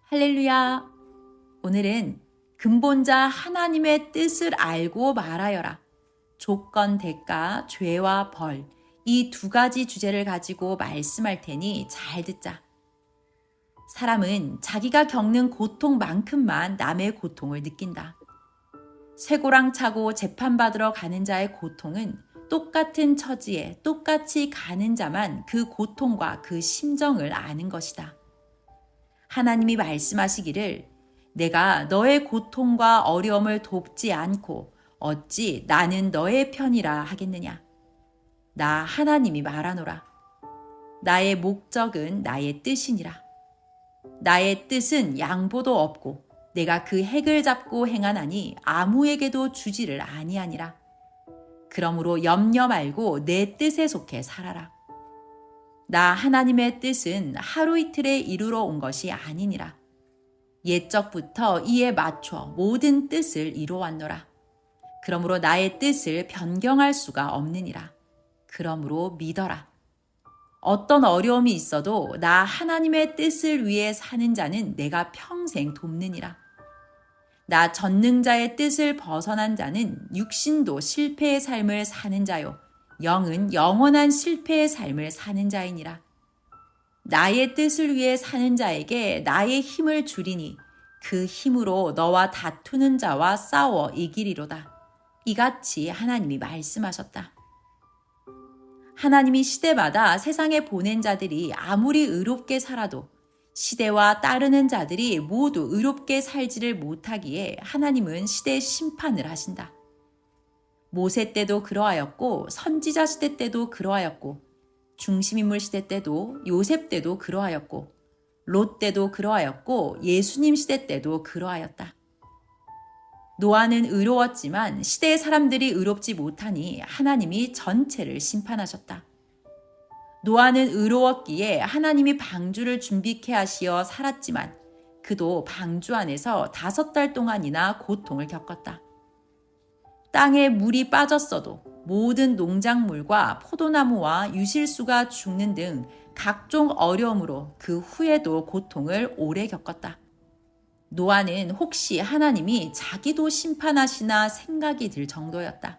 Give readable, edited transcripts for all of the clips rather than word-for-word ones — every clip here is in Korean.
할렐루야! 오늘은 근본자 하나님의 뜻을 알고 말하여라. 조건, 대가, 죄와 벌, 이 두 가지 주제를 가지고 말씀할 테니 잘 듣자. 사람은 자기가 겪는 고통만큼만 남의 고통을 느낀다. 쇠고랑 차고 재판받으러 가는 자의 고통은 똑같은 처지에 똑같이 가는 자만 그 고통과 그 심정을 아는 것이다. 하나님이 말씀하시기를 내가 너의 고통과 어려움을 돕지 않고 어찌 나는 너의 편이라 하겠느냐. 나 하나님이 말하노라. 나의 목적은 나의 뜻이니라. 나의 뜻은 양보도 없고 내가 그 핵을 잡고 행하나니 아무에게도 주지를 아니하니라. 그러므로 염려 말고 내 뜻에 속해 살아라. 나 하나님의 뜻은 하루 이틀에 이루러 온 것이 아니니라. 옛적부터 이에 맞춰 모든 뜻을 이루어왔노라. 그러므로 나의 뜻을 변경할 수가 없느니라. 그러므로 믿어라. 어떤 어려움이 있어도 나 하나님의 뜻을 위해 사는 자는 내가 평생 돕느니라. 나 전능자의 뜻을 벗어난 자는 육신도 실패의 삶을 사는 자요. 영은 영원한 실패의 삶을 사는 자이니라. 나의 뜻을 위해 사는 자에게 나의 힘을 주리니 그 힘으로 너와 다투는 자와 싸워 이기리로다. 이같이 하나님이 말씀하셨다. 하나님이 시대마다 세상에 보낸 자들이 아무리 의롭게 살아도 시대와 따르는 자들이 모두 의롭게 살지를 못하기에 하나님은 시대 심판을 하신다. 모세 때도 그러하였고 선지자 시대 때도 그러하였고 중심인물 시대 때도 요셉 때도 그러하였고 롯 때도 그러하였고 예수님 시대 때도 그러하였다. 노아는 의로웠지만 시대의 사람들이 의롭지 못하니 하나님이 전체를 심판하셨다. 노아는 의로웠기에 하나님이 방주를 준비케 하시어 살았지만 그도 방주 안에서 5달 동안이나 고통을 겪었다. 땅에 물이 빠졌어도 모든 농작물과 포도나무와 유실수가 죽는 등 각종 어려움으로 그 후에도 고통을 오래 겪었다. 노아는 혹시 하나님이 자기도 심판하시나 생각이 들 정도였다.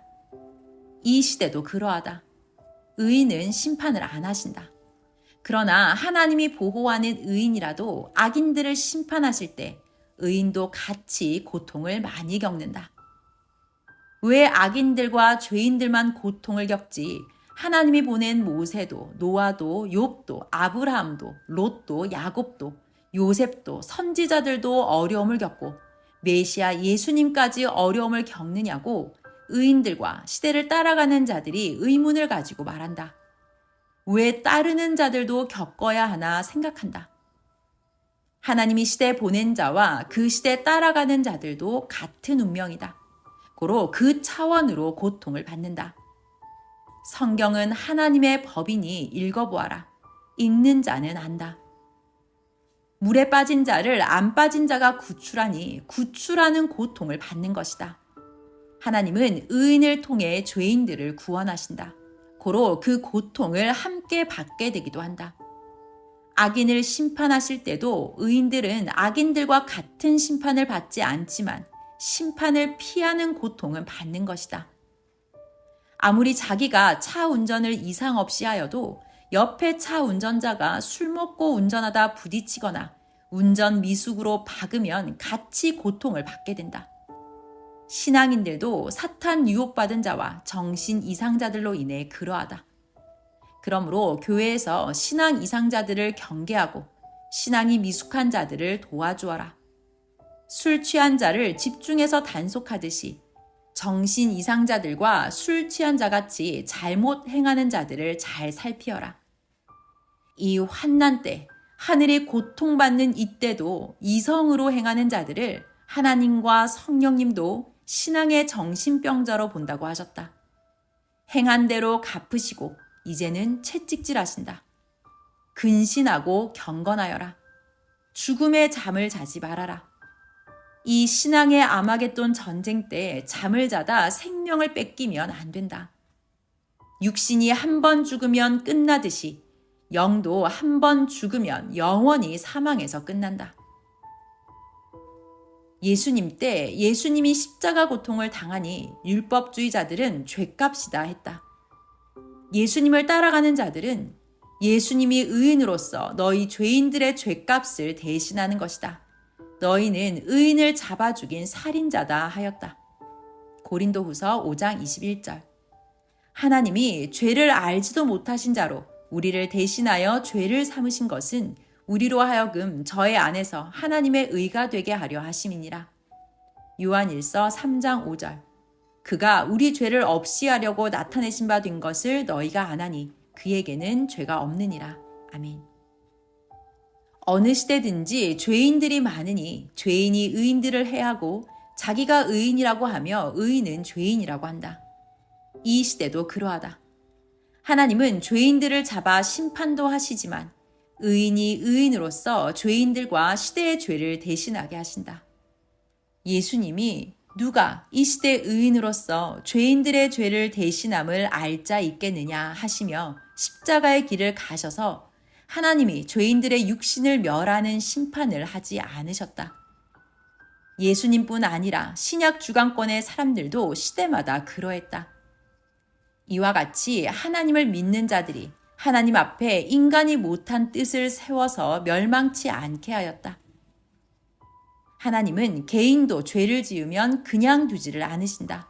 이 시대도 그러하다. 의인은 심판을 안 하신다. 그러나 하나님이 보호하는 의인이라도 악인들을 심판하실 때 의인도 같이 고통을 많이 겪는다. 왜 악인들과 죄인들만 고통을 겪지 하나님이 보낸 모세도 노아도 욥도 아브라함도 롯도 야곱도 요셉도 선지자들도 어려움을 겪고 메시아 예수님까지 어려움을 겪느냐고 의인들과 시대를 따라가는 자들이 의문을 가지고 말한다. 왜 따르는 자들도 겪어야 하나 생각한다. 하나님이 시대에 보낸 자와 그 시대에 따라가는 자들도 같은 운명이다. 고로 그 차원으로 고통을 받는다. 성경은 하나님의 법이니 읽어보아라. 읽는 자는 안다. 물에 빠진 자를 안 빠진 자가 구출하니 구출하는 고통을 받는 것이다. 하나님은 의인을 통해 죄인들을 구원하신다. 고로 그 고통을 함께 받게 되기도 한다. 악인을 심판하실 때도 의인들은 악인들과 같은 심판을 받지 않지만 심판을 피하는 고통은 받는 것이다. 아무리 자기가 차 운전을 이상 없이 하여도 옆에 차 운전자가 술 먹고 운전하다 부딪히거나 운전 미숙으로 박으면 같이 고통을 받게 된다. 신앙인들도 사탄 유혹받은 자와 정신 이상자들로 인해 그러하다. 그러므로 교회에서 신앙 이상자들을 경계하고 신앙이 미숙한 자들을 도와주어라. 술 취한 자를 집중해서 단속하듯이 정신 이상자들과 술 취한 자같이 잘못 행하는 자들을 잘 살피어라. 이 환난 때, 하늘이 고통받는 이때도 이성으로 행하는 자들을 하나님과 성령님도 신앙의 정신병자로 본다고 하셨다. 행한 대로 갚으시고 이제는 채찍질하신다. 근신하고 경건하여라. 죽음의 잠을 자지 말아라. 이 신앙의 아마겟돈 전쟁 때 잠을 자다 생명을 뺏기면 안 된다. 육신이 한 번 죽으면 끝나듯이 영도 한 번 죽으면 영원히 사망해서 끝난다. 예수님 때 예수님이 십자가 고통을 당하니 율법주의자들은 죄값이다 했다. 예수님을 따라가는 자들은 예수님이 의인으로서 너희 죄인들의 죄값을 대신하는 것이다. 너희는 의인을 잡아 죽인 살인자다 하였다. 고린도후서 5장 21절. 하나님이 죄를 알지도 못하신 자로 우리를 대신하여 죄를 삼으신 것은 우리로 하여금 저의 안에서 하나님의 의가 되게 하려 하심이니라. 요한일서 3장 5절. 그가 우리 죄를 없이 하려고 나타내신 바 된 것을 너희가 아나니 그에게는 죄가 없느니라. 아멘. 어느 시대든지 죄인들이 많으니 죄인이 의인들을 해하고 자기가 의인이라고 하며 의인은 죄인이라고 한다. 이 시대도 그러하다. 하나님은 죄인들을 잡아 심판도 하시지만 의인이 의인으로서 죄인들과 시대의 죄를 대신하게 하신다. 예수님이 누가 이 시대 의인으로서 죄인들의 죄를 대신함을 알 자 있겠느냐 하시며 십자가의 길을 가셔서 하나님이 죄인들의 육신을 멸하는 심판을 하지 않으셨다. 예수님뿐 아니라 신약 주강권의 사람들도 시대마다 그러했다. 이와 같이 하나님을 믿는 자들이 하나님 앞에 인간이 못한 뜻을 세워서 멸망치 않게 하였다. 하나님은 개인도 죄를 지으면 그냥 두지를 않으신다.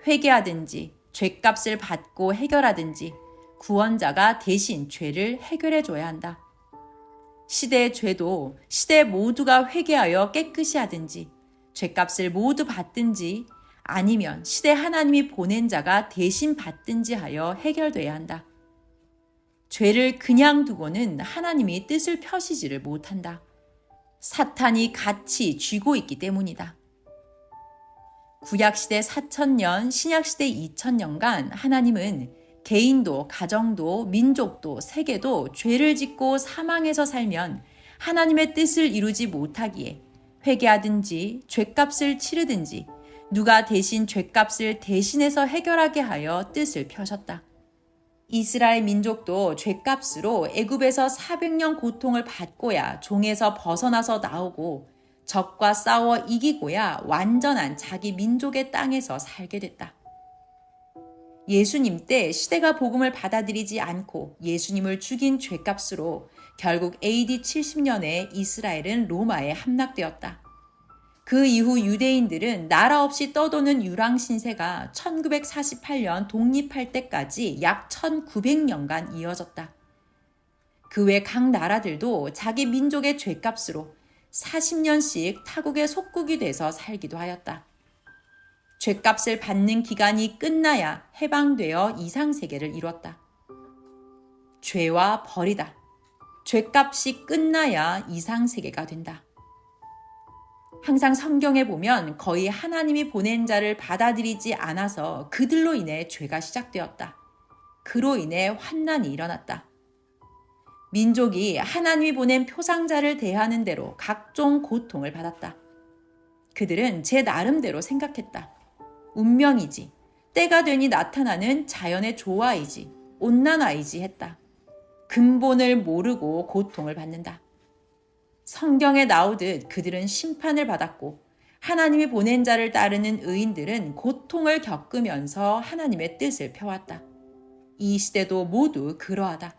회개하든지 죄값을 받고 해결하든지 구원자가 대신 죄를 해결해 줘야 한다. 시대의 죄도 시대 모두가 회개하여 깨끗이 하든지 죄값을 모두 받든지 아니면 시대 하나님이 보낸 자가 대신 받든지 하여 해결돼야 한다. 죄를 그냥 두고는 하나님이 뜻을 펴시지를 못한다. 사탄이 같이 쥐고 있기 때문이다. 구약시대 4,000년, 신약시대 2,000년간 하나님은 개인도, 가정도, 민족도, 세계도 죄를 짓고 사망해서 살면 하나님의 뜻을 이루지 못하기에 회개하든지 죄값을 치르든지 누가 대신 죄값을 대신해서 해결하게 하여 뜻을 펴셨다. 이스라엘 민족도 죄값으로 애굽에서 400년 고통을 받고야 종에서 벗어나서 나오고 적과 싸워 이기고야 완전한 자기 민족의 땅에서 살게 됐다. 예수님 때 시대가 복음을 받아들이지 않고 예수님을 죽인 죄값으로 결국 AD 70년에 이스라엘은 로마에 함락되었다. 그 이후 유대인들은 나라 없이 떠도는 유랑 신세가 1948년 독립할 때까지 약 1900년간 이어졌다. 그 외 각 나라들도 자기 민족의 죄값으로 40년씩 타국의 속국이 돼서 살기도 하였다. 죄값을 받는 기간이 끝나야 해방되어 이상세계를 이뤘다. 죄와 벌이다. 죄값이 끝나야 이상세계가 된다. 항상 성경에 보면 거의 하나님이 보낸 자를 받아들이지 않아서 그들로 인해 죄가 시작되었다. 그로 인해 환난이 일어났다. 민족이 하나님이 보낸 표상자를 대하는 대로 각종 고통을 받았다. 그들은 제 나름대로 생각했다. 운명이지, 때가 되니 나타나는 자연의 조화이지, 온난화이지 했다. 근본을 모르고 고통을 받는다. 성경에 나오듯 그들은 심판을 받았고 하나님이 보낸 자를 따르는 의인들은 고통을 겪으면서 하나님의 뜻을 펴왔다. 이 시대도 모두 그러하다.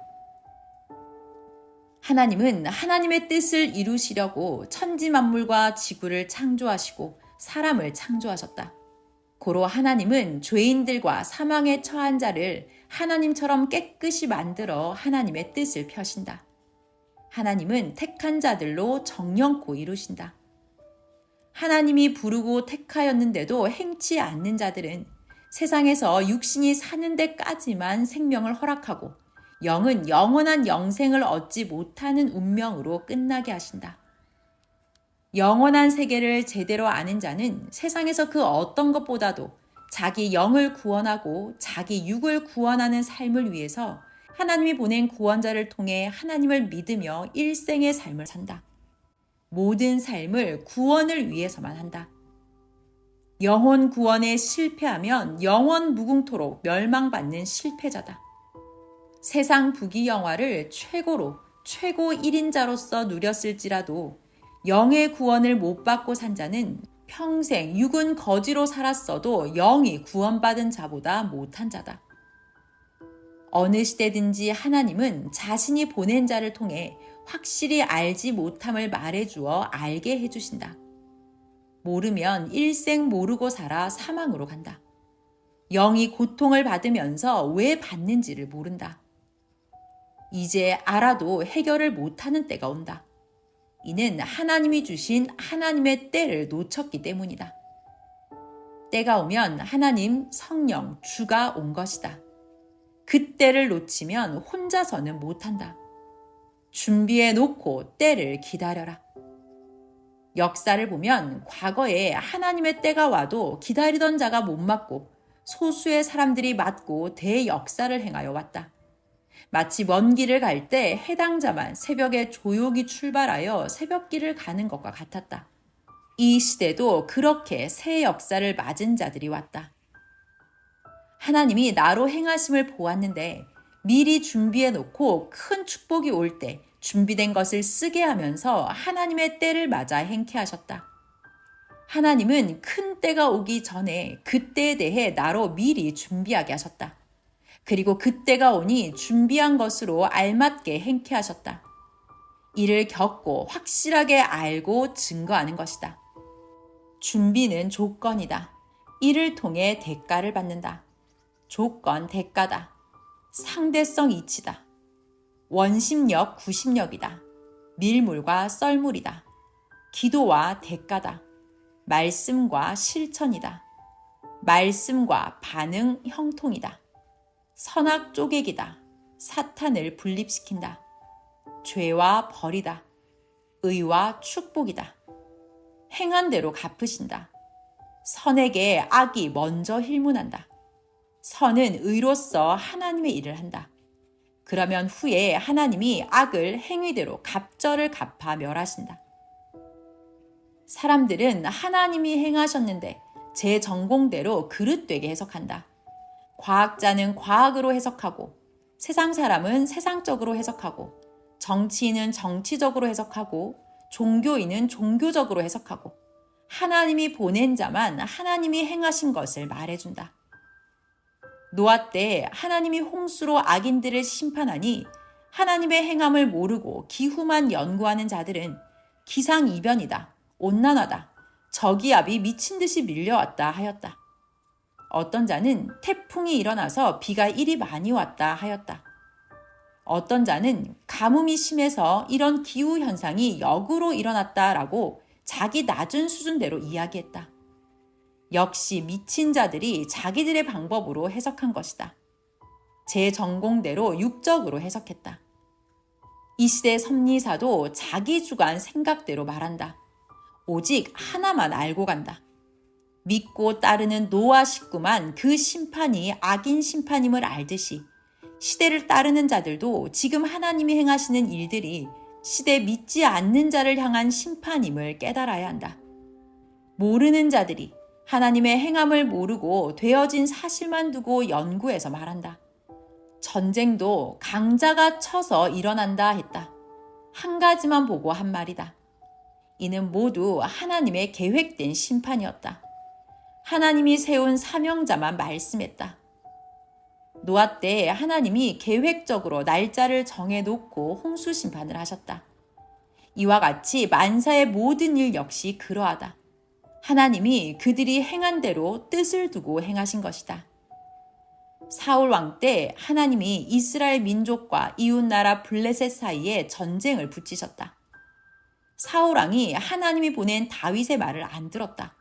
하나님은 하나님의 뜻을 이루시려고 천지 만물과 지구를 창조하시고 사람을 창조하셨다. 고로 하나님은 죄인들과 사망에 처한 자를 하나님처럼 깨끗이 만들어 하나님의 뜻을 펴신다. 하나님은 택한 자들로 정령코 이루신다. 하나님이 부르고 택하였는데도 행치 않는 자들은 세상에서 육신이 사는 데까지만 생명을 허락하고 영은 영원한 영생을 얻지 못하는 운명으로 끝나게 하신다. 영원한 세계를 제대로 아는 자는 세상에서 그 어떤 것보다도 자기 영을 구원하고 자기 육을 구원하는 삶을 위해서 하나님이 보낸 구원자를 통해 하나님을 믿으며 일생의 삶을 산다. 모든 삶을 구원을 위해서만 한다. 영혼 구원에 실패하면 영원 무궁토록 멸망받는 실패자다. 세상 부귀영화를 최고 1인자로서 누렸을지라도 영의 구원을 못 받고 산 자는 평생 육은 거지로 살았어도 영이 구원받은 자보다 못한 자다. 어느 시대든지 하나님은 자신이 보낸 자를 통해 확실히 알지 못함을 말해주어 알게 해주신다. 모르면 일생 모르고 살아 사망으로 간다. 영이 고통을 받으면서 왜 받는지를 모른다. 이제 알아도 해결을 못하는 때가 온다. 이는 하나님이 주신 하나님의 때를 놓쳤기 때문이다. 때가 오면 하나님, 성령, 주가 온 것이다. 그 때를 놓치면 혼자서는 못한다. 준비해 놓고 때를 기다려라. 역사를 보면 과거에 하나님의 때가 와도 기다리던 자가 못 맞고 소수의 사람들이 맞고 대역사를 행하여 왔다. 마치 먼 길을 갈 때 해당자만 새벽에 조용히 출발하여 새벽길을 가는 것과 같았다. 이 시대도 그렇게 새 역사를 맞은 자들이 왔다. 하나님이 나로 행하심을 보았는데 미리 준비해 놓고 큰 축복이 올 때 준비된 것을 쓰게 하면서 하나님의 때를 맞아 행케 하셨다. 하나님은 큰 때가 오기 전에 그 때에 대해 나로 미리 준비하게 하셨다. 그리고 그때가 오니 준비한 것으로 알맞게 행케 하셨다. 이를 겪고 확실하게 알고 증거하는 것이다. 준비는 조건이다. 이를 통해 대가를 받는다. 조건 대가다. 상대성 이치다. 원심력 구심력이다. 밀물과 썰물이다. 기도와 대가다. 말씀과 실천이다. 말씀과 반응 형통이다. 선악 쪼개기다. 사탄을 분립시킨다. 죄와 벌이다. 의와 축복이다. 행한 대로 갚으신다. 선에게 악이 먼저 힐문한다. 선은 의로써 하나님의 일을 한다. 그러면 후에 하나님이 악을 행위대로 갑절을 갚아 멸하신다. 사람들은 하나님이 행하셨는데 제 전공대로 그릇되게 해석한다. 과학자는 과학으로 해석하고 세상 사람은 세상적으로 해석하고 정치인은 정치적으로 해석하고 종교인은 종교적으로 해석하고 하나님이 보낸 자만 하나님이 행하신 것을 말해준다. 노아 때 하나님이 홍수로 악인들을 심판하니 하나님의 행함을 모르고 기후만 연구하는 자들은 기상이변이다, 온난화다, 저기압이 미친 듯이 밀려왔다 하였다. 어떤 자는 태풍이 일어나서 비가 이리 많이 왔다 하였다. 어떤 자는 가뭄이 심해서 이런 기후현상이 역으로 일어났다라고 자기 낮은 수준대로 이야기했다. 역시 미친 자들이 자기들의 방법으로 해석한 것이다. 제 전공대로 육적으로 해석했다. 이 시대 섭리사도 자기 주관 생각대로 말한다. 오직 하나만 알고 간다. 믿고 따르는 노아 식구만 그 심판이 악인 심판임을 알듯이 시대를 따르는 자들도 지금 하나님이 행하시는 일들이 시대 믿지 않는 자를 향한 심판임을 깨달아야 한다. 모르는 자들이 하나님의 행함을 모르고 되어진 사실만 두고 연구해서 말한다. 전쟁도 강자가 쳐서 일어난다 했다. 한 가지만 보고 한 말이다. 이는 모두 하나님의 계획된 심판이었다. 하나님이 세운 사명자만 말씀했다. 노아 때 하나님이 계획적으로 날짜를 정해놓고 홍수 심판을 하셨다. 이와 같이 만사의 모든 일 역시 그러하다. 하나님이 그들이 행한 대로 뜻을 두고 행하신 것이다. 사울 왕 때 하나님이 이스라엘 민족과 이웃나라 블레셋 사이에 전쟁을 붙이셨다. 사울 왕이 하나님이 보낸 다윗의 말을 안 들었다.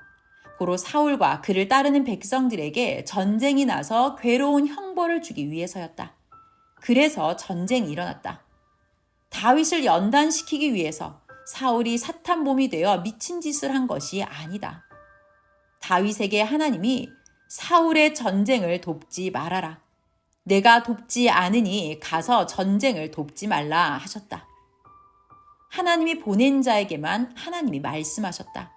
고로 사울과 그를 따르는 백성들에게 전쟁이 나서 괴로운 형벌을 주기 위해서였다. 그래서 전쟁이 일어났다. 다윗을 연단시키기 위해서 사울이 사탄몸이 되어 미친 짓을 한 것이 아니다. 다윗에게 하나님이 사울의 전쟁을 돕지 말아라. 내가 돕지 않으니 가서 전쟁을 돕지 말라 하셨다. 하나님이 보낸 자에게만 하나님이 말씀하셨다.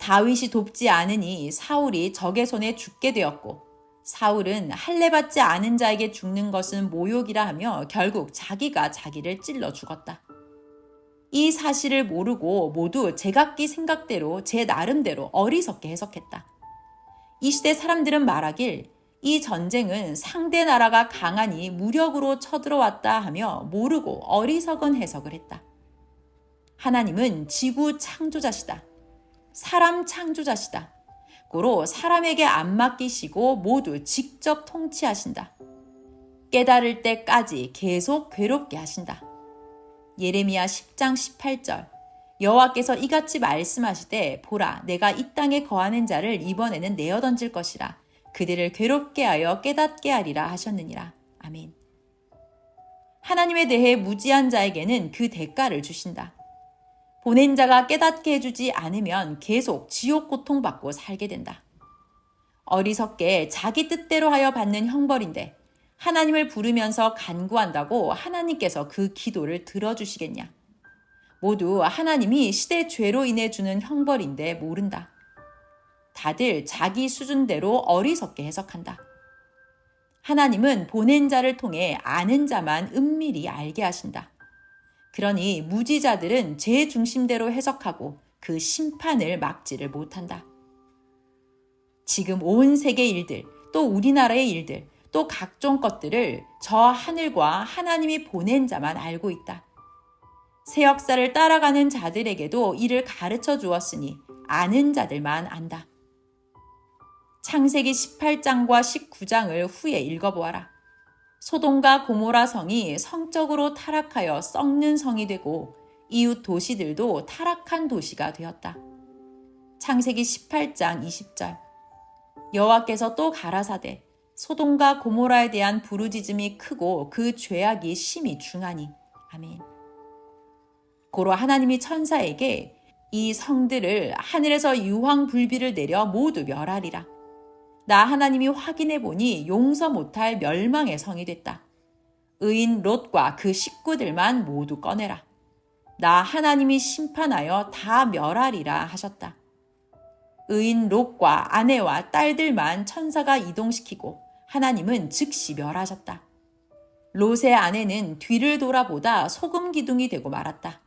다윗이 돕지 않으니 사울이 적의 손에 죽게 되었고 사울은 할례받지 않은 자에게 죽는 것은 모욕이라 하며 결국 자기가 자기를 찔러 죽었다. 이 사실을 모르고 모두 제각기 생각대로 제 나름대로 어리석게 해석했다. 이 시대 사람들은 말하길 이 전쟁은 상대 나라가 강하니 무력으로 쳐들어왔다 하며 모르고 어리석은 해석을 했다. 하나님은 지구 창조자시다. 사람 창조자시다. 고로 사람에게 안 맡기시고 모두 직접 통치하신다. 깨달을 때까지 계속 괴롭게 하신다. 예레미야 10장 18절 여호와께서 이같이 말씀하시되 보라 내가 이 땅에 거하는 자를 이번에는 내어 던질 것이라 그들을 괴롭게 하여 깨닫게 하리라 하셨느니라. 아멘. 하나님에 대해 무지한 자에게는 그 대가를 주신다. 보낸 자가 깨닫게 해주지 않으면 계속 지옥 고통받고 살게 된다. 어리석게 자기 뜻대로 하여 받는 형벌인데 하나님을 부르면서 간구한다고 하나님께서 그 기도를 들어주시겠냐? 모두 하나님이 시대 죄로 인해 주는 형벌인데 모른다. 다들 자기 수준대로 어리석게 해석한다. 하나님은 보낸 자를 통해 아는 자만 은밀히 알게 하신다. 그러니 무지자들은 제 중심대로 해석하고 그 심판을 막지를 못한다. 지금 온 세계 일들, 또 우리나라의 일들, 또 각종 것들을 저 하늘과 하나님이 보낸 자만 알고 있다. 새 역사를 따라가는 자들에게도 이를 가르쳐 주었으니 아는 자들만 안다. 창세기 18장과 19장을 후에 읽어보아라. 소돔과 고모라 성이 성적으로 타락하여 썩는 성이 되고 이웃 도시들도 타락한 도시가 되었다. 창세기 18장 20절 여호와께서 또 가라사대 소돔과 고모라에 대한 부르짖음이 크고 그 죄악이 심히 중하니. 아멘. 고로 하나님이 천사에게 이 성들을 하늘에서 유황불비를 내려 모두 멸하리라. 나 하나님이 확인해 보니 용서 못할 멸망의 성이 됐다. 의인 롯과 그 식구들만 모두 꺼내라. 나 하나님이 심판하여 다 멸하리라 하셨다. 의인 롯과 아내와 딸들만 천사가 이동시키고 하나님은 즉시 멸하셨다. 롯의 아내는 뒤를 돌아보다 소금 기둥이 되고 말았다.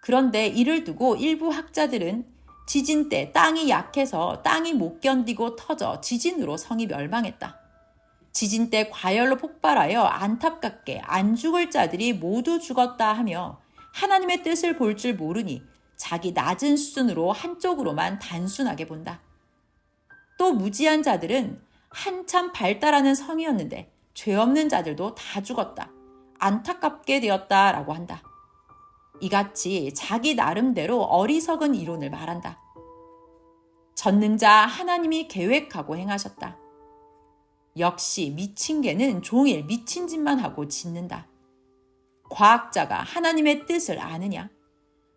그런데 이를 두고 일부 학자들은 지진 때 땅이 약해서 땅이 못 견디고 터져 지진으로 성이 멸망했다. 지진 때 과열로 폭발하여 안타깝게 안 죽을 자들이 모두 죽었다 하며 하나님의 뜻을 볼 줄 모르니 자기 낮은 수준으로 한쪽으로만 단순하게 본다. 또 무지한 자들은 한참 발달하는 성이었는데 죄 없는 자들도 다 죽었다. 안타깝게 되었다라고 한다. 이같이 자기 나름대로 어리석은 이론을 말한다. 전능자 하나님이 계획하고 행하셨다. 역시 미친 개는 종일 미친 짓만 하고 짖는다. 과학자가 하나님의 뜻을 아느냐?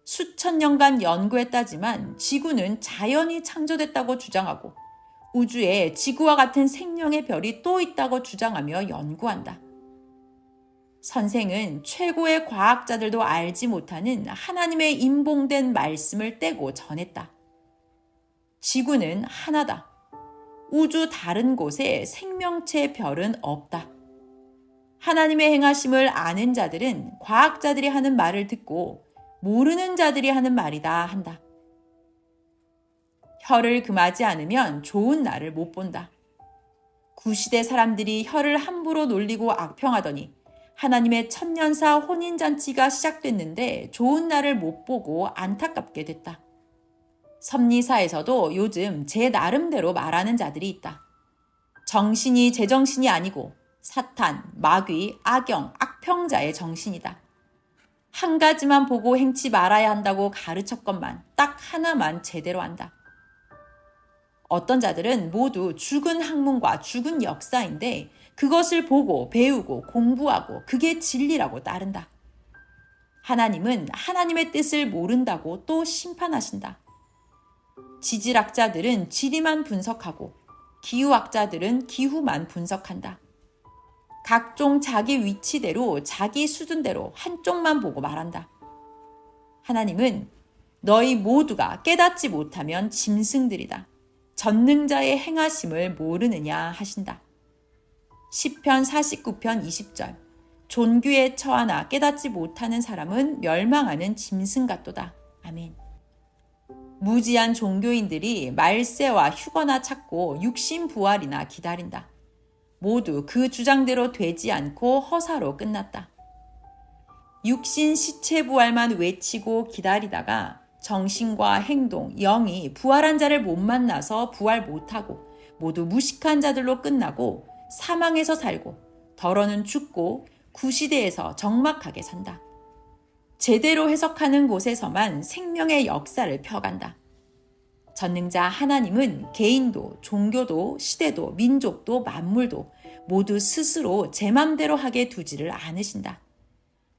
수천 년간 연구했다지만 지구는 자연이 창조됐다고 주장하고 우주에 지구와 같은 생명의 별이 또 있다고 주장하며 연구한다. 선생은 최고의 과학자들도 알지 못하는 하나님의 인봉된 말씀을 떼고 전했다. 지구는 하나다. 우주 다른 곳에 생명체 별은 없다. 하나님의 행하심을 아는 자들은 과학자들이 하는 말을 듣고 모르는 자들이 하는 말이다 한다. 혀를 금하지 않으면 좋은 날을 못 본다. 구시대 사람들이 혀를 함부로 놀리고 악평하더니 하나님의 천년사 혼인잔치가 시작됐는데 좋은 날을 못 보고 안타깝게 됐다. 섭리사에서도 요즘 제 나름대로 말하는 자들이 있다. 정신이 제정신이 아니고 사탄, 마귀, 악영, 악평자의 정신이다. 한 가지만 보고 행치 말아야 한다고 가르쳤건만 딱 하나만 제대로 한다. 어떤 자들은 모두 죽은 학문과 죽은 역사인데 그것을 보고 배우고 공부하고 그게 진리라고 따른다. 하나님은 하나님의 뜻을 모른다고 또 심판하신다. 지질학자들은 지리만 분석하고 기후학자들은 기후만 분석한다. 각종 자기 위치대로 자기 수준대로 한쪽만 보고 말한다. 하나님은 너희 모두가 깨닫지 못하면 짐승들이다. 전능자의 행하심을 모르느냐 하신다. 시편 49편 20절 존귀에 처하나 깨닫지 못하는 사람은 멸망하는 짐승 같도다. 아멘. 무지한 종교인들이 말세와 휴거나 찾고 육신 부활이나 기다린다. 모두 그 주장대로 되지 않고 허사로 끝났다. 육신 시체 부활만 외치고 기다리다가 정신과 행동, 영이 부활한 자를 못 만나서 부활 못하고 모두 무식한 자들로 끝나고 사망에서 살고 더러는 죽고 구시대에서 적막하게 산다. 제대로 해석하는 곳에서만 생명의 역사를 펴간다. 전능자 하나님은 개인도 종교도 시대도 민족도 만물도 모두 스스로 제 맘대로 하게 두지를 않으신다.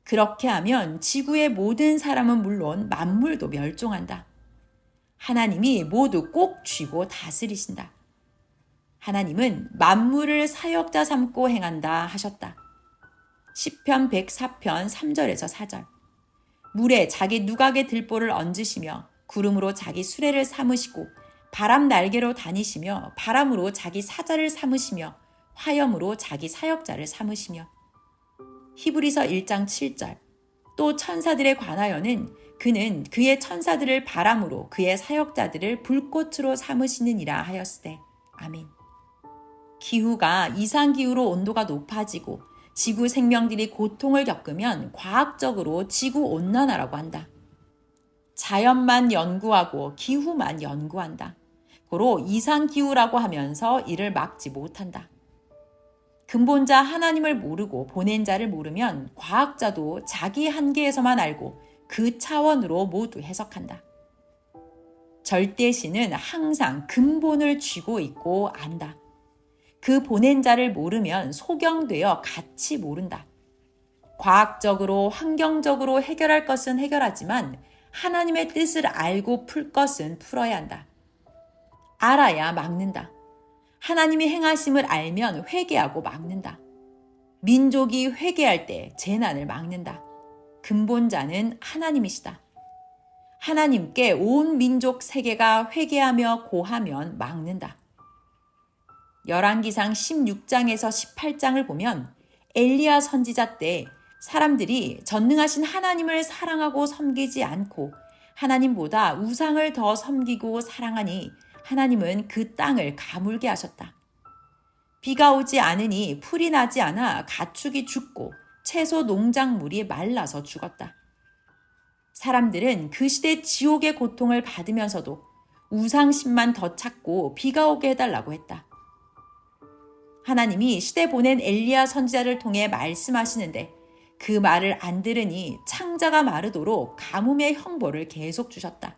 그렇게 하면 지구의 모든 사람은 물론 만물도 멸종한다. 하나님이 모두 꼭 쥐고 다스리신다. 하나님은 만물을 사역자 삼고 행한다 하셨다. 시편 104편 3절에서 4절. 물에 자기 누각의 들보를 얹으시며 구름으로 자기 수레를 삼으시고 바람 날개로 다니시며 바람으로 자기 사자를 삼으시며 화염으로 자기 사역자를 삼으시며. 히브리서 1장 7절. 또 천사들에 관하여는 그는 그의 천사들을 바람으로 그의 사역자들을 불꽃으로 삼으시느니라 하였으되. 아멘. 기후가 이상기후로 온도가 높아지고 지구 생명들이 고통을 겪으면 과학적으로 지구온난화라고 한다. 자연만 연구하고 기후만 연구한다. 고로 이상기후라고 하면서 이를 막지 못한다. 근본자 하나님을 모르고 보낸 자를 모르면 과학자도 자기 한계에서만 알고 그 차원으로 모두 해석한다. 절대신은 항상 근본을 쥐고 있고 안다. 그 보낸 자를 모르면 소경되어 같이 모른다. 과학적으로 환경적으로 해결할 것은 해결하지만 하나님의 뜻을 알고 풀 것은 풀어야 한다. 알아야 막는다. 하나님이 행하심을 알면 회개하고 막는다. 민족이 회개할 때 재난을 막는다. 근본자는 하나님이시다. 하나님께 온 민족 세계가 회개하며 고하면 막는다. 열왕기상 16장에서 18장을 보면 엘리야 선지자 때 사람들이 전능하신 하나님을 사랑하고 섬기지 않고 하나님보다 우상을 더 섬기고 사랑하니 하나님은 그 땅을 가물게 하셨다. 비가 오지 않으니 풀이 나지 않아 가축이 죽고 채소 농작물이 말라서 죽었다. 사람들은 그 시대 지옥의 고통을 받으면서도 우상심만 더 찾고 비가 오게 해달라고 했다. 하나님이 시대 보낸 엘리야 선지자를 통해 말씀하시는데 그 말을 안 들으니 창자가 마르도록 가뭄의 형벌을 계속 주셨다.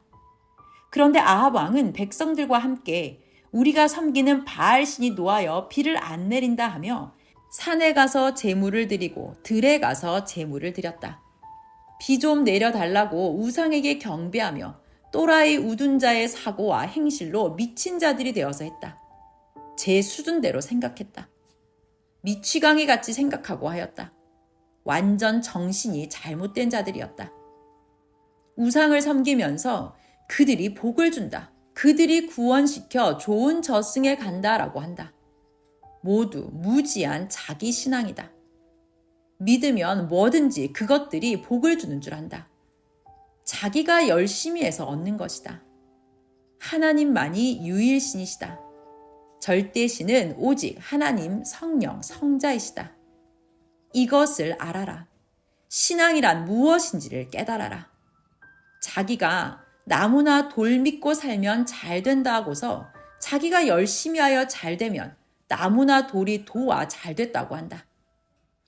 그런데 아합 왕은 백성들과 함께 우리가 섬기는 바알신이 노하여 비를 안 내린다 하며 산에 가서 제물을 드리고 들에 가서 제물을 드렸다. 비 좀 내려달라고 우상에게 경배하며 또라이 우둔 자의 사고와 행실로 미친 자들이 되어서 했다. 제 수준대로 생각했다. 미취강이 같이 생각하고 하였다. 완전 정신이 잘못된 자들이었다. 우상을 섬기면서 그들이 복을 준다. 그들이 구원시켜 좋은 저승에 간다라고 한다. 모두 무지한 자기 신앙이다. 믿으면 뭐든지 그것들이 복을 주는 줄 안다. 자기가 열심히 해서 얻는 것이다. 하나님만이 유일신이시다. 절대신은 오직 하나님 성령 성자이시다. 이것을 알아라. 신앙이란 무엇인지를 깨달아라. 자기가 나무나 돌 믿고 살면 잘 된다 하고서 자기가 열심히 하여 잘 되면 나무나 돌이 도와 잘 됐다고 한다.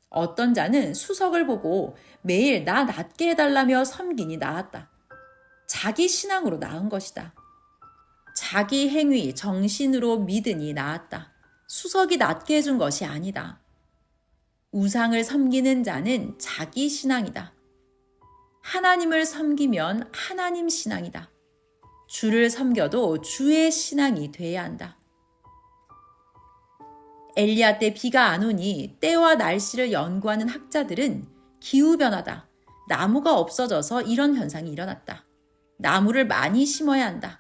어떤 자는 수석을 보고 매일 나 낫게 해달라며 섬기니 나았다. 자기 신앙으로 나은 것이다. 자기 행위, 정신으로 믿으니 나았다. 수석이 낫게 해준 것이 아니다. 우상을 섬기는 자는 자기 신앙이다. 하나님을 섬기면 하나님 신앙이다. 주를 섬겨도 주의 신앙이 돼야 한다. 엘리야 때 비가 안 오니 때와 날씨를 연구하는 학자들은 기후변화다. 나무가 없어져서 이런 현상이 일어났다. 나무를 많이 심어야 한다.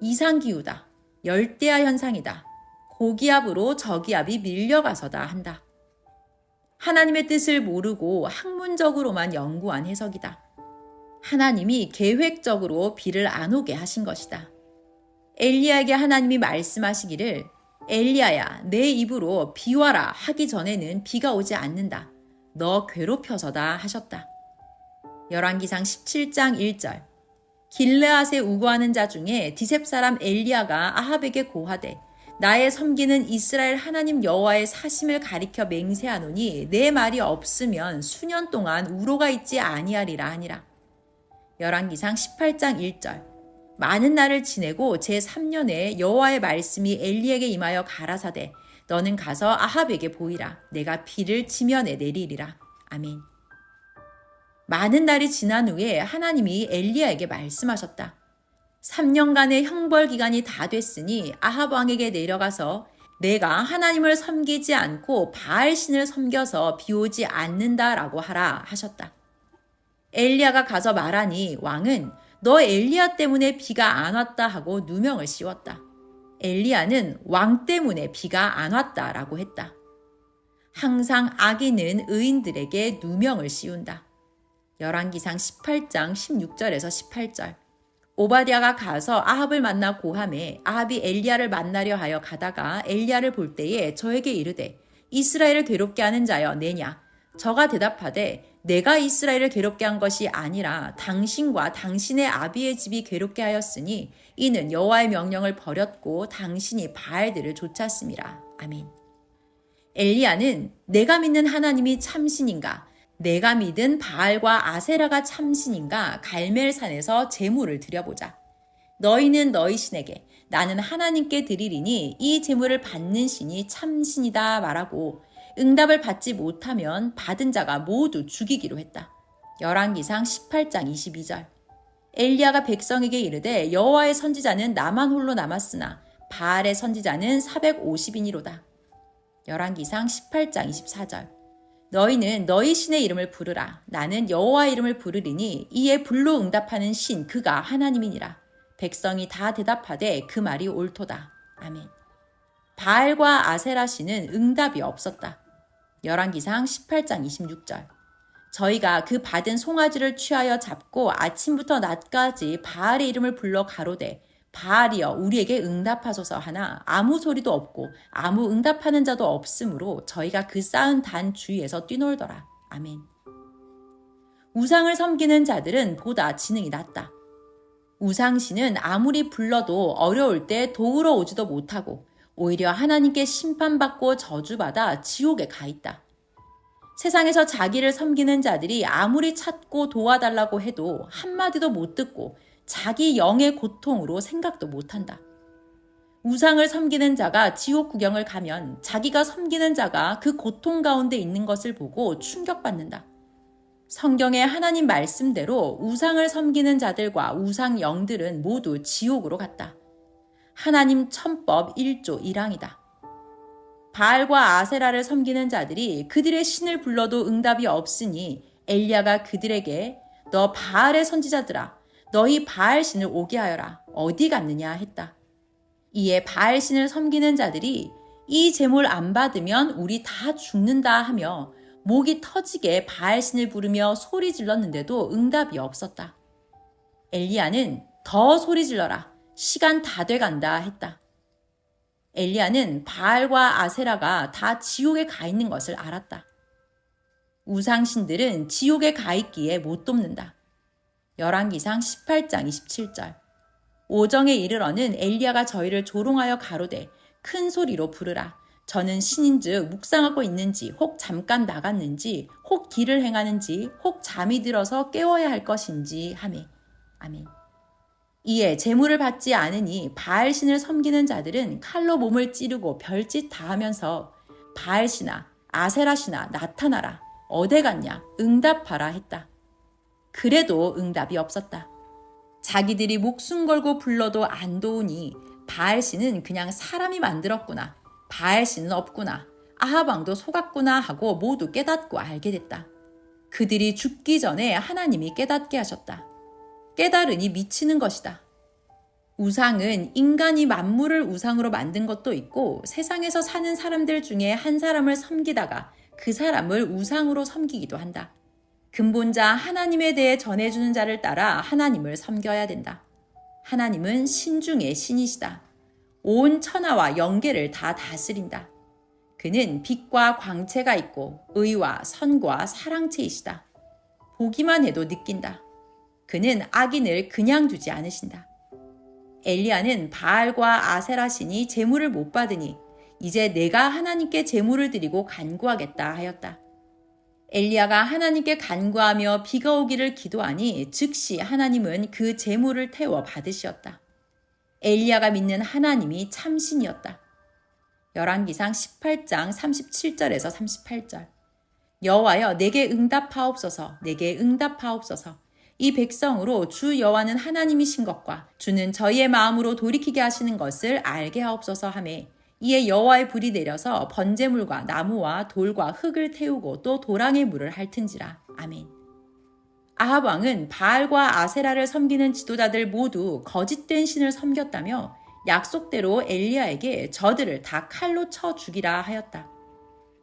이상기후다. 열대야 현상이다. 고기압으로 저기압이 밀려가서다 한다. 하나님의 뜻을 모르고 학문적으로만 연구한 해석이다. 하나님이 계획적으로 비를 안 오게 하신 것이다. 엘리야에게 하나님이 말씀하시기를 엘리야야 내 입으로 비 와라 하기 전에는 비가 오지 않는다. 너 괴롭혀서다 하셨다. 열왕기상 17장 1절 길르앗에 우거하는 자 중에 디셉 사람 엘리야가 아합에게 고하되 나의 섬기는 이스라엘 하나님 여호와의 사심을 가리켜 맹세하노니 내 말이 없으면 수년 동안 우로가 있지 아니하리라 하니라. 열왕기상 18장 1절 많은 날을 지내고 제3년에 여호와의 말씀이 엘리에게 임하여 가라사대 너는 가서 아합에게 보이라 내가 비를 지면에 내리리라. 아멘. 많은 날이 지난 후에 하나님이 엘리야에게 말씀하셨다. 3년간의 형벌 기간이 다 됐으니 아합 왕에게 내려가서 내가 하나님을 섬기지 않고 바알 신을 섬겨서 비 오지 않는다라고 하라 하셨다. 엘리야가 가서 말하니 왕은 너 엘리야 때문에 비가 안 왔다 하고 누명을 씌웠다. 엘리야는 왕 때문에 비가 안 왔다라고 했다. 항상 악인은 의인들에게 누명을 씌운다. 열왕기상 18장 16절에서 18절 오바댜가 가서 아합을 만나 고하매 아합이 엘리야를 만나려 하여 가다가 엘리야를 볼 때에 저에게 이르되 이스라엘을 괴롭게 하는 자여 내냐. 저가 대답하되 내가 이스라엘을 괴롭게 한 것이 아니라 당신과 당신의 아비의 집이 괴롭게 하였으니 이는 여호와의 명령을 버렸고 당신이 바알들을 좇았음이라. 아멘. 엘리야는 내가 믿는 하나님이 참신인가 내가 믿은 바알과 아세라가 참신인가 갈멜산에서 제물을 드려보자. 너희는 너희 신에게 나는 하나님께 드리리니 이 제물을 받는 신이 참신이다 말하고 응답을 받지 못하면 받은 자가 모두 죽이기로 했다. 열왕기상 18장 22절 엘리야가 백성에게 이르되 여호와의 선지자는 나만 홀로 남았으나 바알의 선지자는 450인이로다. 열왕기상 18장 24절 너희는 너희 신의 이름을 부르라. 나는 여호와의 이름을 부르리니 이에 불로 응답하는 신 그가 하나님이니라. 백성이 다 대답하되 그 말이 옳도다. 아멘. 바알과 아세라 신은 응답이 없었다. 열왕기상 18장 26절 저희가 그 받은 송아지를 취하여 잡고 아침부터 낮까지 바알의 이름을 불러 가로되 바알이여 우리에게 응답하소서 하나 아무 소리도 없고 아무 응답하는 자도 없으므로 저희가 그 쌓은 단 주위에서 뛰놀더라. 아멘. 우상을 섬기는 자들은 보다 지능이 낮다. 우상신은 아무리 불러도 어려울 때 도우러 오지도 못하고 오히려 하나님께 심판받고 저주받아 지옥에 가 있다. 세상에서 자기를 섬기는 자들이 아무리 찾고 도와달라고 해도 한마디도 못 듣고 자기 영의 고통으로 생각도 못한다. 우상을 섬기는 자가 지옥 구경을 가면 자기가 섬기는 자가 그 고통 가운데 있는 것을 보고 충격받는다. 성경의 하나님 말씀대로 우상을 섬기는 자들과 우상 영들은 모두 지옥으로 갔다. 하나님 천법 1조 1항이다. 바알과 아세라를 섬기는 자들이 그들의 신을 불러도 응답이 없으니 엘리야가 그들에게 너 바알의 선지자들아 너희 바알 신을 오게 하여라. 어디 갔느냐 했다. 이에 바알 신을 섬기는 자들이 이 제물 안 받으면 우리 다 죽는다 하며 목이 터지게 바알 신을 부르며 소리 질렀는데도 응답이 없었다. 엘리야는 더 소리 질러라. 시간 다 돼간다 했다. 엘리야는 바알과 아세라가 다 지옥에 가 있는 것을 알았다. 우상신들은 지옥에 가 있기에 못 돕는다. 열왕기상 18장 27절 오정에 이르러는 엘리야가 저희를 조롱하여 가로되 큰 소리로 부르라. 저는 신인즉 묵상하고 있는지 혹 잠깐 나갔는지 혹 길을 행하는지 혹 잠이 들어서 깨워야 할 것인지 하매. 아멘. 이에 제물을 받지 않으니 바알신을 섬기는 자들은 칼로 몸을 찌르고 별짓 다 하면서 바알신아 아세라신아 나타나라. 어디 갔냐 응답하라 했다. 그래도 응답이 없었다. 자기들이 목숨 걸고 불러도 안 도우니 바알신은 그냥 사람이 만들었구나. 바알신은 없구나. 아합 왕도 속았구나 하고 모두 깨닫고 알게 됐다. 그들이 죽기 전에 하나님이 깨닫게 하셨다. 깨달으니 미치는 것이다. 우상은 인간이 만물을 우상으로 만든 것도 있고 세상에서 사는 사람들 중에 한 사람을 섬기다가 그 사람을 우상으로 섬기기도 한다. 근본자 하나님에 대해 전해주는 자를 따라 하나님을 섬겨야 된다. 하나님은 신 중의 신이시다. 온 천하와 영계를 다 다스린다. 그는 빛과 광채가 있고 의와 선과 사랑체이시다. 보기만 해도 느낀다. 그는 악인을 그냥 두지 않으신다. 엘리야는 바알과 아세라 신이 제물을 못 받으니 이제 내가 하나님께 제물을 드리고 간구하겠다 하였다. 엘리야가 하나님께 간구하며 비가 오기를 기도하니 즉시 하나님은 그 제물을 태워 받으시었다. 엘리야가 믿는 하나님이 참신이었다. 열왕기상 18장 37절에서 38절. 여호와여 내게 응답하옵소서, 내게 응답하옵소서. 이 백성으로 주 여호와는 하나님이신 것과 주는 저희의 마음으로 돌이키게 하시는 것을 알게 하옵소서 하매 이에 여호와의 불이 내려서 번제물과 나무와 돌과 흙을 태우고 또 도랑의 물을 핥은지라. 아멘. 아합 왕은 바알과 아세라를 섬기는 지도자들 모두 거짓된 신을 섬겼다며 약속대로 엘리야에게 저들을 다 칼로 쳐 죽이라 하였다.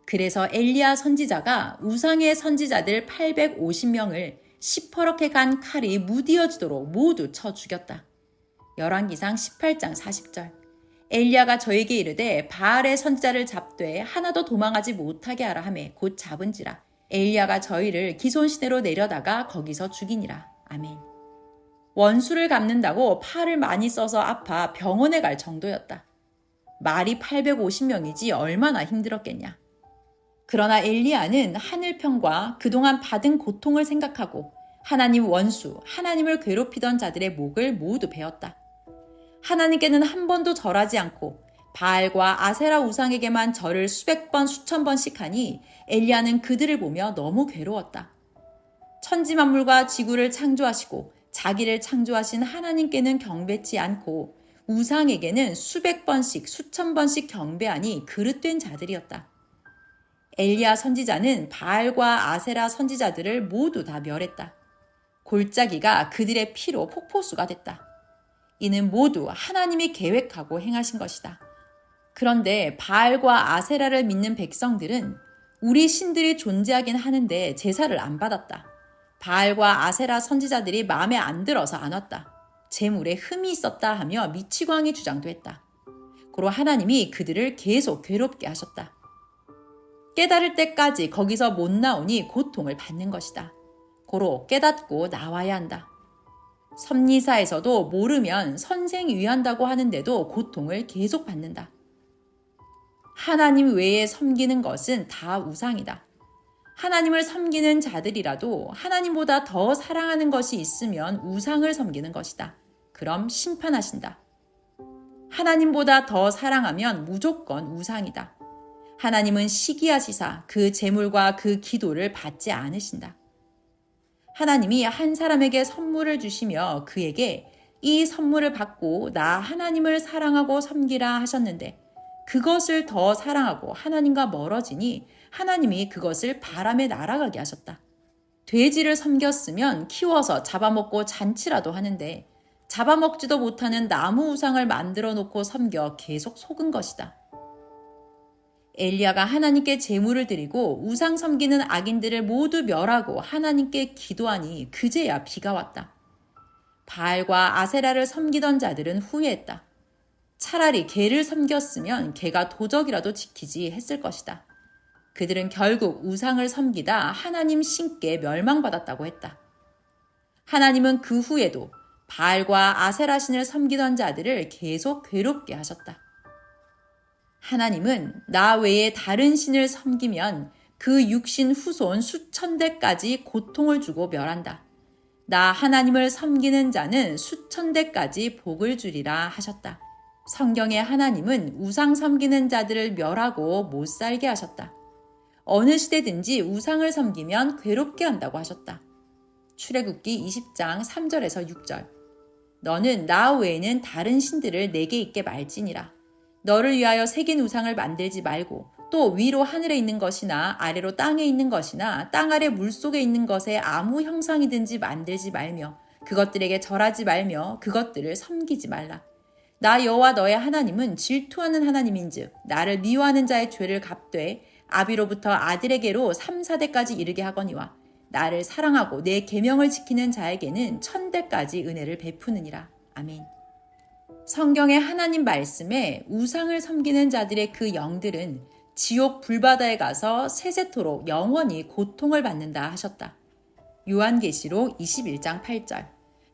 그래서 엘리야 선지자가 우상의 선지자들 850명을 시퍼렇게 간 칼이 무디어지도록 모두 쳐 죽였다. 열왕기상 18장 40절. 엘리야가 저에게 이르되 바알의 선지자를 잡되 하나도 도망하지 못하게 하라 하매 곧 잡은지라. 엘리야가 저희를 기손시내로 내려다가 거기서 죽이니라. 아멘. 원수를 갚는다고 팔을 많이 써서 아파 병원에 갈 정도였다. 말이 850명이지 얼마나 힘들었겠냐. 그러나 엘리야는 하늘평과 그동안 받은 고통을 생각하고 하나님 원수, 하나님을 괴롭히던 자들의 목을 모두 베었다. 하나님께는 한 번도 절하지 않고 바알과 아세라 우상에게만 절을 수백 번, 수천 번씩 하니 엘리야는 그들을 보며 너무 괴로웠다. 천지만물과 지구를 창조하시고 자기를 창조하신 하나님께는 경배치 않고 우상에게는 수백 번씩, 수천 번씩 경배하니 그릇된 자들이었다. 엘리야 선지자는 바알과 아세라 선지자들을 모두 다 멸했다. 골짜기가 그들의 피로 폭포수가 됐다. 이는 모두 하나님이 계획하고 행하신 것이다. 그런데 바알과 아세라를 믿는 백성들은 우리 신들이 존재하긴 하는데 제사를 안 받았다. 바알과 아세라 선지자들이 마음에 안 들어서 안 왔다. 재물에 흠이 있었다 하며 미치광이 주장도 했다. 고로 하나님이 그들을 계속 괴롭게 하셨다. 깨달을 때까지 거기서 못 나오니 고통을 받는 것이다. 고로 깨닫고 나와야 한다. 섭리사에서도 모르면 선생위한다고 하는데도 고통을 계속 받는다. 하나님 외에 섬기는 것은 다 우상이다. 하나님을 섬기는 자들이라도 하나님보다 더 사랑하는 것이 있으면 우상을 섬기는 것이다. 그럼 심판하신다. 하나님보다 더 사랑하면 무조건 우상이다. 하나님은 시기하시사 그 제물과 그 기도를 받지 않으신다. 하나님이 한 사람에게 선물을 주시며 그에게 이 선물을 받고 나 하나님을 사랑하고 섬기라 하셨는데 그것을 더 사랑하고 하나님과 멀어지니 하나님이 그것을 바람에 날아가게 하셨다. 돼지를 섬겼으면 키워서 잡아먹고 잔치라도 하는데 잡아먹지도 못하는 나무 우상을 만들어 놓고 섬겨 계속 속은 것이다. 엘리야가 하나님께 제물을 드리고 우상 섬기는 악인들을 모두 멸하고 하나님께 기도하니 그제야 비가 왔다. 바알과 아세라를 섬기던 자들은 후회했다. 차라리 개를 섬겼으면 개가 도적이라도 지키지 했을 것이다. 그들은 결국 우상을 섬기다 하나님 신께 멸망받았다고 했다. 하나님은 그 후에도 바알과 아세라 신을 섬기던 자들을 계속 괴롭게 하셨다. 하나님은 나 외에 다른 신을 섬기면 그 육신 후손 수천 대까지 고통을 주고 멸한다. 나 하나님을 섬기는 자는 수천 대까지 복을 주리라 하셨다. 성경의 하나님은 우상 섬기는 자들을 멸하고 못 살게 하셨다. 어느 시대든지 우상을 섬기면 괴롭게 한다고 하셨다. 출애굽기 20장 3절에서 6절. 너는 나 외에는 다른 신들을 내게 있게 말지니라. 너를 위하여 새긴 우상을 만들지 말고 또 위로 하늘에 있는 것이나 아래로 땅에 있는 것이나 땅 아래 물속에 있는 것에 아무 형상이든지 만들지 말며 그것들에게 절하지 말며 그것들을 섬기지 말라. 나 여호와 너의 하나님은 질투하는 하나님인즉 나를 미워하는 자의 죄를 갚되 아비로부터 아들에게로 3, 4대까지 이르게 하거니와 나를 사랑하고 내 계명을 지키는 자에게는 1000대까지 은혜를 베푸느니라. 아멘. 성경의 하나님 말씀에 우상을 섬기는 자들의 그 영들은 지옥 불바다에 가서 세세토록 영원히 고통을 받는다 하셨다. 요한계시록 21장 8절.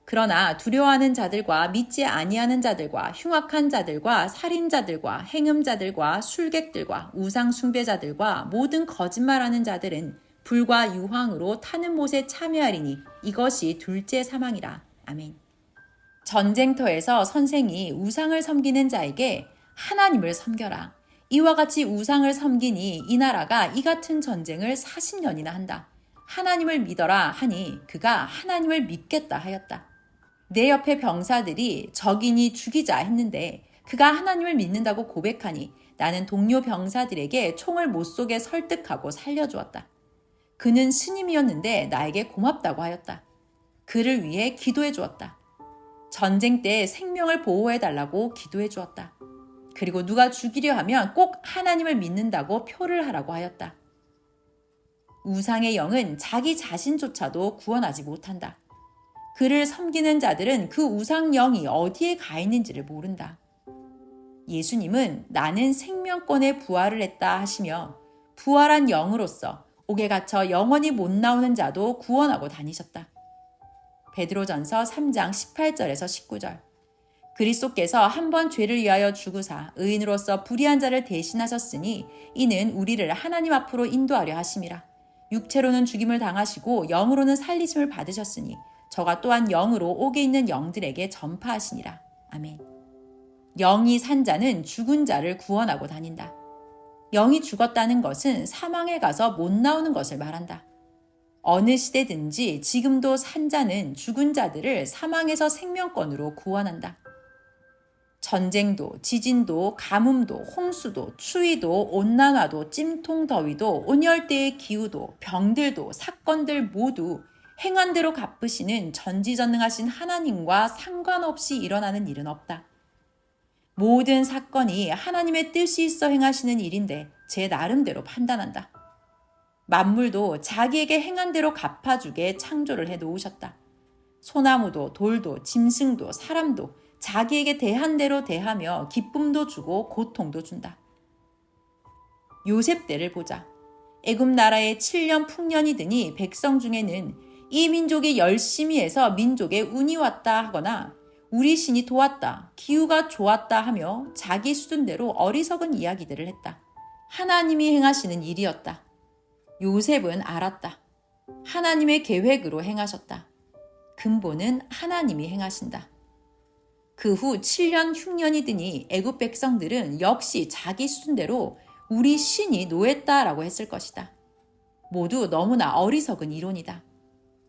그러나 두려워하는 자들과 믿지 아니하는 자들과 흉악한 자들과 살인자들과 행음자들과 술객들과 우상 숭배자들과 모든 거짓말하는 자들은 불과 유황으로 타는 못에 참여하리니 이것이 둘째 사망이라. 아멘. 전쟁터에서 선생이 우상을 섬기는 자에게 하나님을 섬겨라. 이와 같이 우상을 섬기니 이 나라가 이 같은 전쟁을 40년이나 한다. 하나님을 믿어라 하니 그가 하나님을 믿겠다 하였다. 내 옆에 병사들이 적이니 죽이자 했는데 그가 하나님을 믿는다고 고백하니 나는 동료 병사들에게 총을 못 쏘게 설득하고 살려주었다. 그는 스님이었는데 나에게 고맙다고 하였다. 그를 위해 기도해 주었다. 전쟁 때 생명을 보호해 달라고 기도해 주었다. 그리고 누가 죽이려 하면 꼭 하나님을 믿는다고 표를 하라고 하였다. 우상의 영은 자기 자신조차도 구원하지 못한다. 그를 섬기는 자들은 그 우상 영이 어디에 가 있는지를 모른다. 예수님은 나는 생명권에 부활을 했다 하시며 부활한 영으로서 옥에 갇혀 영원히 못 나오는 자도 구원하고 다니셨다. 베드로전서 3장 18절에서 19절. 그리스도께서 한 번 죄를 위하여 죽으사 의인으로서 불의한 자를 대신하셨으니 이는 우리를 하나님 앞으로 인도하려 하심이라. 육체로는 죽임을 당하시고 영으로는 살리심을 받으셨으니 저가 또한 영으로 옥에 있는 영들에게 전파하시니라. 아멘. 영이 산 자는 죽은 자를 구원하고 다닌다. 영이 죽었다는 것은 사망에 가서 못 나오는 것을 말한다. 어느 시대든지 지금도 산 자는 죽은 자들을 사망에서 생명권으로 구원한다. 전쟁도, 지진도, 가뭄도, 홍수도, 추위도, 온난화도, 찜통 더위도, 온열대의 기후도, 병들도, 사건들 모두 행한대로 갚으시는 전지전능하신 하나님과 상관없이 일어나는 일은 없다. 모든 사건이 하나님의 뜻이 있어 행하시는 일인데 제 나름대로 판단한다. 만물도 자기에게 행한 대로 갚아주게 창조를 해 놓으셨다. 소나무도 돌도 짐승도 사람도 자기에게 대한 대로 대하며 기쁨도 주고 고통도 준다. 요셉 때를 보자. 애굽 나라에 7년 풍년이 드니 백성 중에는 이 민족이 열심히 해서 민족에 운이 왔다 하거나 우리 신이 도왔다, 기후가 좋았다 하며 자기 수준대로 어리석은 이야기들을 했다. 하나님이 행하시는 일이었다. 요셉은 알았다. 하나님의 계획으로 행하셨다. 근본은 하나님이 행하신다. 그 후 7년 흉년이 드니 애굽 백성들은 역시 자기 수준대로 우리 신이 노했다라고 했을 것이다. 모두 너무나 어리석은 이론이다.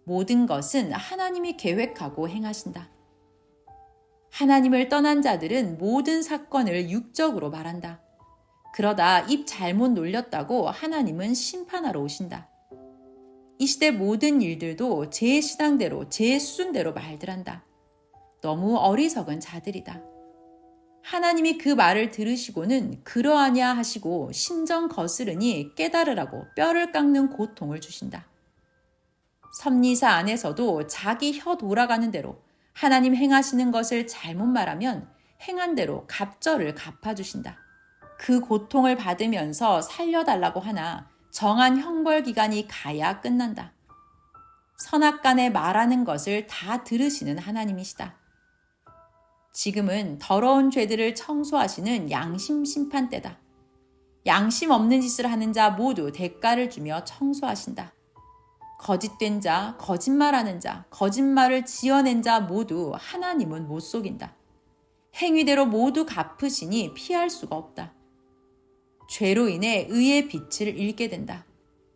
모든 것은 하나님이 계획하고 행하신다. 하나님을 떠난 자들은 모든 사건을 육적으로 말한다. 그러다 입 잘못 놀렸다고 하나님은 심판하러 오신다. 이 시대 모든 일들도 제 신앙대로 제 수준대로 말들 한다. 너무 어리석은 자들이다. 하나님이 그 말을 들으시고는 그러하냐 하시고 심정 거스르니 깨달으라고 뼈를 깎는 고통을 주신다. 섭리사 안에서도 자기 혀 돌아가는 대로 하나님 행하시는 것을 잘못 말하면 행한 대로 갑절을 갚아주신다. 그 고통을 받으면서 살려달라고 하나 정한 형벌 기간이 가야 끝난다. 선악간에 말하는 것을 다 들으시는 하나님이시다. 지금은 더러운 죄들을 청소하시는 양심 심판 때다. 양심 없는 짓을 하는 자 모두 대가를 주며 청소하신다. 거짓된 자, 거짓말하는 자, 거짓말을 지어낸 자 모두 하나님은 못 속인다. 행위대로 모두 갚으시니 피할 수가 없다. 죄로 인해 의의 빛을 잃게 된다.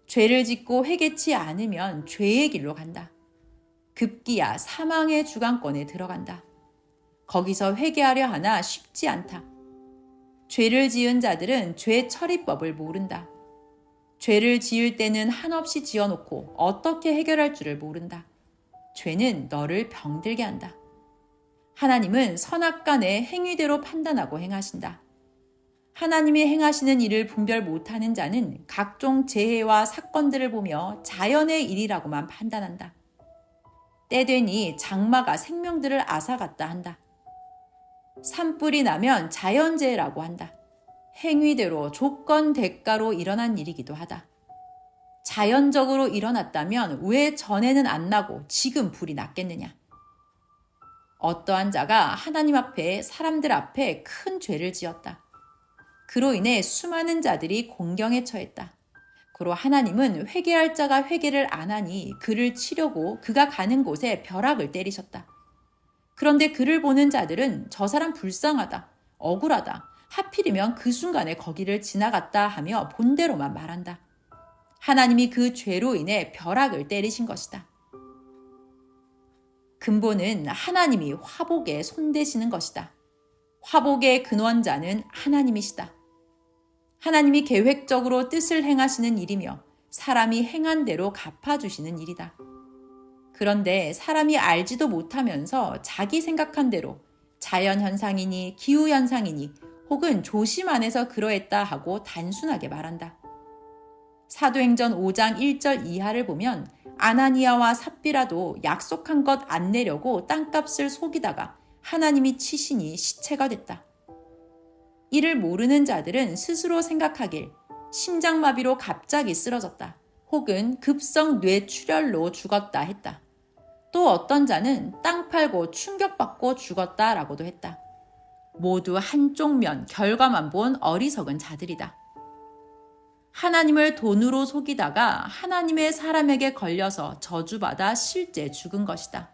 죄를 짓고 회개치 않으면 죄의 길로 간다. 급기야 사망의 주관권에 들어간다. 거기서 회개하려 하나 쉽지 않다. 죄를 지은 자들은 죄 처리법을 모른다. 죄를 지을 때는 한없이 지어놓고 어떻게 해결할 줄을 모른다. 죄는 너를 병들게 한다. 하나님은 선악간에 행위대로 판단하고 행하신다. 하나님이 행하시는 일을 분별 못하는 자는 각종 재해와 사건들을 보며 자연의 일이라고만 판단한다. 때되니 장마가 생명들을 앗아갔다 한다. 산불이 나면 자연재해라고 한다. 행위대로 조건 대가로 일어난 일이기도 하다. 자연적으로 일어났다면 왜 전에는 안 나고 지금 불이 났겠느냐? 어떠한 자가 하나님 앞에 사람들 앞에 큰 죄를 지었다. 그로 인해 수많은 자들이 공경에 처했다. 그로 하나님은 회개할 자가 회개를 안 하니 그를 치려고 그가 가는 곳에 벼락을 때리셨다. 그런데 그를 보는 자들은 저 사람 불쌍하다, 억울하다, 하필이면 그 순간에 거기를 지나갔다 하며 본대로만 말한다. 하나님이 그 죄로 인해 벼락을 때리신 것이다. 근본은 하나님이 화복에 손대시는 것이다. 화복의 근원자는 하나님이시다. 하나님이 계획적으로 뜻을 행하시는 일이며 사람이 행한 대로 갚아주시는 일이다. 그런데 사람이 알지도 못하면서 자기 생각한 대로 자연현상이니 기후현상이니 혹은 조심 안에서 그러했다 하고 단순하게 말한다. 사도행전 5장 1절 이하를 보면 아나니아와 삽비라도 약속한 것 안 내려고 땅값을 속이다가 하나님이 치시니 시체가 됐다. 이를 모르는 자들은 스스로 생각하길 심장마비로 갑자기 쓰러졌다. 혹은 급성 뇌출혈로 죽었다 했다. 또 어떤 자는 땅 팔고 충격받고 죽었다라고도 했다. 모두 한쪽 면 결과만 본 어리석은 자들이다. 하나님을 돈으로 속이다가 하나님의 사람에게 걸려서 저주받아 실제 죽은 것이다.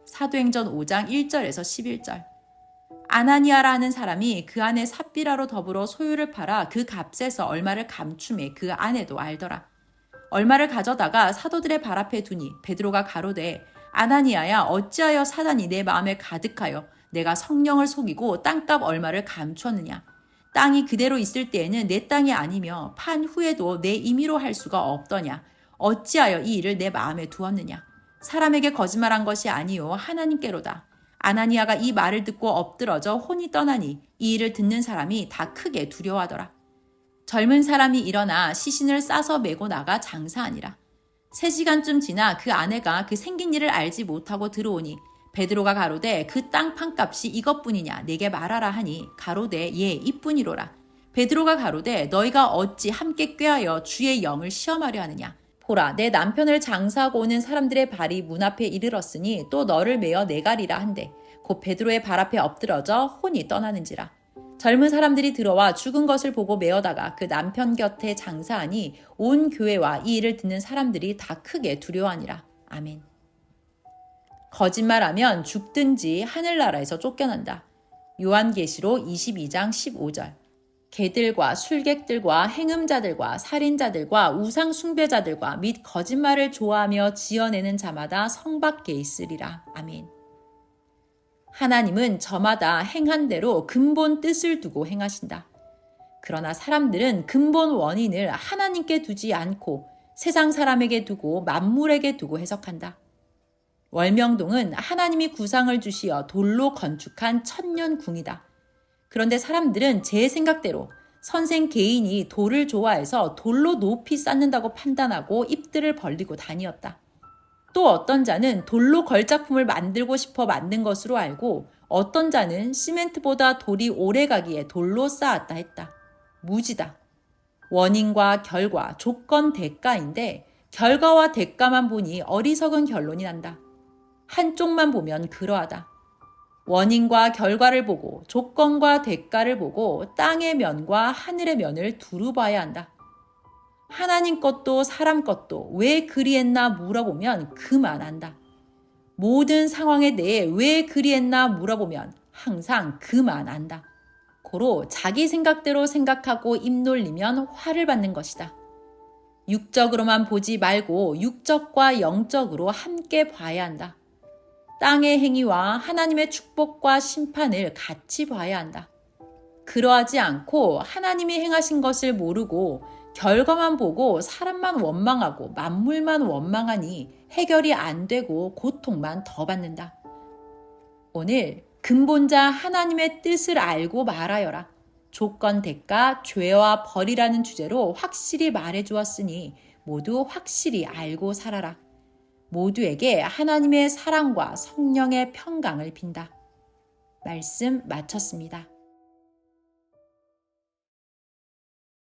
사도행전 5장 1절에서 11절. 아나니아라는 사람이 그 안에 삽비라로 더불어 소유를 팔아 그 값에서 얼마를 감춤해 그 아내도 알더라. 얼마를 가져다가 사도들의 발 앞에 두니 베드로가 가로되 아나니아야 어찌하여 사단이 내 마음에 가득하여 내가 성령을 속이고 땅값 얼마를 감추었느냐. 땅이 그대로 있을 때에는 내 땅이 아니며 판 후에도 내 임의로 할 수가 없더냐. 어찌하여 이 일을 내 마음에 두었느냐. 사람에게 거짓말한 것이 아니요 하나님께로다. 아나니아가 이 말을 듣고 엎드러져 혼이 떠나니 이 일을 듣는 사람이 다 크게 두려워하더라. 젊은 사람이 일어나 시신을 싸서 메고 나가 장사하니라. 3시간쯤 지나 그 아내가 그 생긴 일을 알지 못하고 들어오니 베드로가 가로되 그 땅 판값이 이것뿐이냐 내게 말하라 하니 가로되 예 이뿐이로라. 베드로가 가로되 너희가 어찌 함께 꾀하여 주의 영을 시험하려 하느냐. 보라 내 남편을 장사하고 오는 사람들의 발이 문 앞에 이르렀으니 또 너를 메어 내가리라 한대 곧 베드로의 발 앞에 엎드러져 혼이 떠나는지라. 젊은 사람들이 들어와 죽은 것을 보고 메어다가 그 남편 곁에 장사하니 온 교회와 이 일을 듣는 사람들이 다 크게 두려워하니라. 아멘. 거짓말하면 죽든지 하늘나라에서 쫓겨난다. 요한계시록 22장 15절. 개들과 술객들과 행음자들과 살인자들과 우상 숭배자들과 및 거짓말을 좋아하며 지어내는 자마다 성 밖에 있으리라. 아멘. 하나님은 저마다 행한 대로 근본 뜻을 두고 행하신다. 그러나 사람들은 근본 원인을 하나님께 두지 않고 세상 사람에게 두고 만물에게 두고 해석한다. 월명동은 하나님이 구상을 주시어 돌로 건축한 천년궁이다. 그런데 사람들은 제 생각대로 선생 개인이 돌을 좋아해서 돌로 높이 쌓는다고 판단하고 입들을 벌리고 다니었다. 또 어떤 자는 돌로 걸작품을 만들고 싶어 만든 것으로 알고 어떤 자는 시멘트보다 돌이 오래가기에 돌로 쌓았다 했다. 무지다. 원인과 결과, 조건, 대가인데 결과와 대가만 보니 어리석은 결론이 난다. 한쪽만 보면 그러하다. 원인과 결과를 보고 조건과 대가를 보고 땅의 면과 하늘의 면을 두루 봐야 한다. 하나님 것도 사람 것도 왜 그리했나 물어보면 그만 안다. 모든 상황에 대해 왜 그리했나 물어보면 항상 그만 안다. 고로 자기 생각대로 생각하고 입 놀리면 화를 받는 것이다. 육적으로만 보지 말고 육적과 영적으로 함께 봐야 한다. 땅의 행위와 하나님의 축복과 심판을 같이 봐야 한다. 그러하지 않고 하나님이 행하신 것을 모르고 결과만 보고 사람만 원망하고 만물만 원망하니 해결이 안 되고 고통만 더 받는다. 오늘 근본자 하나님의 뜻을 알고 말하여라. 조건, 대가, 죄와 벌이라는 주제로 확실히 말해 주었으니 모두 확실히 알고 살아라. 모두에게 하나님의 사랑과 성령의 평강을 빈다. 말씀 마쳤습니다.